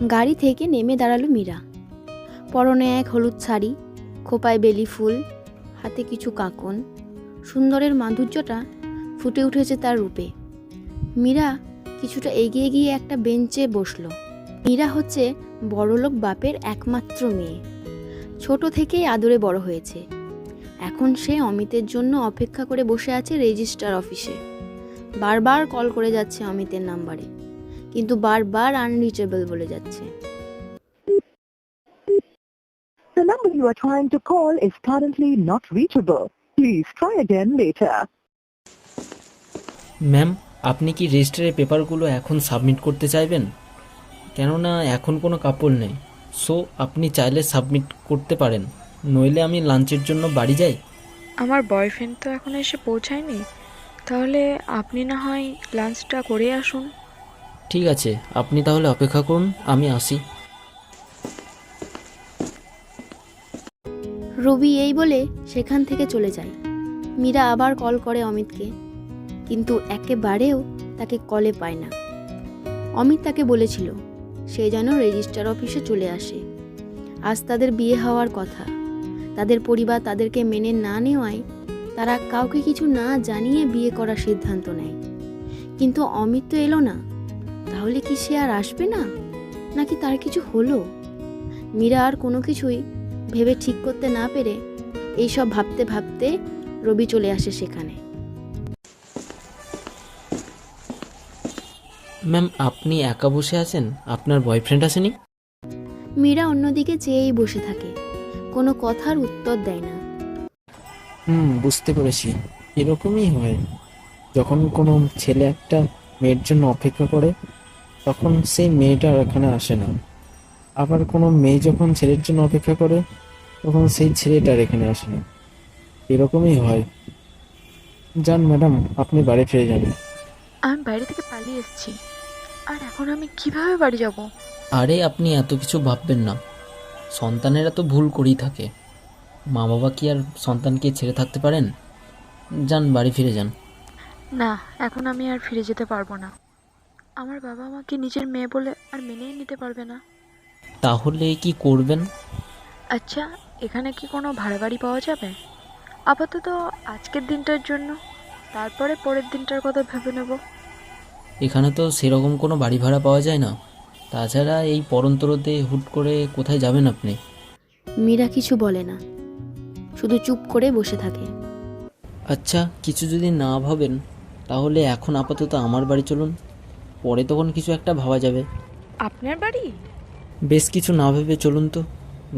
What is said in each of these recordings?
গাড়ি থেকে নেমে দাঁড়ালো মীরা। পরনে এক হলুদ শাড়ি, খোপায় বেলি ফুল, হাতে কিছু কাঁকন। সুন্দরের মাধুর্যটা ফুটে উঠেছে তার রূপে। মীরা কিছুটা এগিয়ে গিয়ে একটা বেঞ্চে বসলো। মীরা হচ্ছে বড়লোক বাপের একমাত্র মেয়ে। ছোট থেকেই আদরে বড় হয়েছে। এখন সে অমিতের জন্য অপেক্ষা করে বসে আছে রেজিস্ট্রার অফিসে। বারবার কল করে যাচ্ছে অমিতের নাম্বারে, কিন্তু বারবার আনরিচেবল বলে যাচ্ছে। The number you are trying to call is currently not reachable. Please try again later. Ma'am, আপনি কি রেজিস্টারের পেপারগুলো এখন সাবমিট করতে চাইবেন? কেননা এখন কোনো কাপড় নেই, সো আপনি চাইলে সাবমিট করতে পারেন, নইলে আমি লাঞ্চের জন্য বাড়ি যাই। আমার বয়ফ্রেন্ড তো এখন এসে পৌঁছায়নি, তাহলে আপনি না হয় লাঞ্চটা করে আসুন। ঠিক আছে, আপনি তাহলে অপেক্ষা করুন, আমি আসি। রবি এই বলে সেখান থেকে চলে যায়। মীরা আবার কল করে অমিতকে, কিন্তু একেবারেও তাকে কলে পায় না। অমিত তাকে বলেছিল সে যেন রেজিস্ট্রার অফিসে চলে আসে। আজ তাদের বিয়ে হওয়ার কথা। তাদের পরিবার তাদেরকে মেনে না নেওয়ায় তারা কাউকে কিছু না জানিয়ে বিয়ে করার সিদ্ধান্ত নেয়। কিন্তু অমিত তো এলো না। তাহলে কি সে আর আসবে না, নাকি তার কিছু হলো? মীরা আর কোনো কিছুই ভেবে ঠিক করতে না পেরে এইসব ভাবতে ভাবতে রবি চলে আসে সেখানে। ম্যাম, আপনি একা বসে আছেন? আপনার বয়ফ্রেন্ড আসেনি? মীরা অন্যদিকে চেয়েই বসে থাকে, কোনো কথার উত্তর দেয় না। বুঝতে পেরেছি। এরকমই হয়, যখন কোনো ছেলে একটা মেয়ের জন্য অপেক্ষা করে, তখন সেই মেয়েটা আর এখানে আসে না। আবার কোনো মেয়ে যখন ছেলের জন্য অপেক্ষা করে, তখন সেই ছেলেটা আর এখানে আসে না। এরকমই হয়। যান ম্যাডাম, আপনি বাড়ি ফিরে যান। আমি বাইরে থেকে পালিয়ে এসেছি, আর এখন আমি কিভাবে বাড়ি যাব? আরে আপনি এত কিছু ভাববেন না, সন্তানেরা তো ভুল করেই থাকে। মা বাবা কি আর সন্তানকে ছেড়ে থাকতে পারেন? যান, বাড়ি ফিরে যান। না, এখন আমি আর ফিরে যেতে পারবো না। আমার বাবা আমাকে নিজের মেয়ে বলে আর মেনেই নিতে পারবে না। তাহলে কি করবেন? আচ্ছা, এখানে কি কোনো ভাড়া বাড়ি পাওয়া যাবে? আপাতত আজকের দিনটার জন্য, তারপরে পরের দিনটার কথা ভেবে নেব। এখানে তো সেরকম কোনো বাড়ি ভাড়া পাওয়া যায় না। তাছাড়া এই পরন্তরতে হুট করে কোথায় যাবেন আপনি? মীরা কিছু বলে না, শুধু চুপ করে বসে থাকে। আচ্ছা, কিছু যদি না ভাবেন তাহলে এখন আপাতত আমার বাড়ি চলুন, পরে তখন কিছু একটা ভাবা যাবে। আপনার বাড়ি? বেশ কিছু না ভেবে চলুন তো,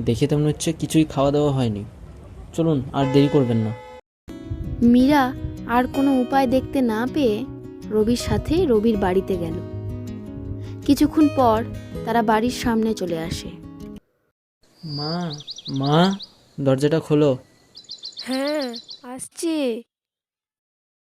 দেখে তো মনে হচ্ছে কিছুই খাওয়া দাওয়া হয়নি। চলুন, আর দেরি করবেন না। মীরা আর কোনো উপায় দেখতে না পেয়ে রবির সাথে রবির বাড়িতে গেল। কিছুক্ষণ পর তারা বাড়ির সামনে চলে আসে। মা, মা, দরজাটা খোলো। হ্যাঁ, আসছি।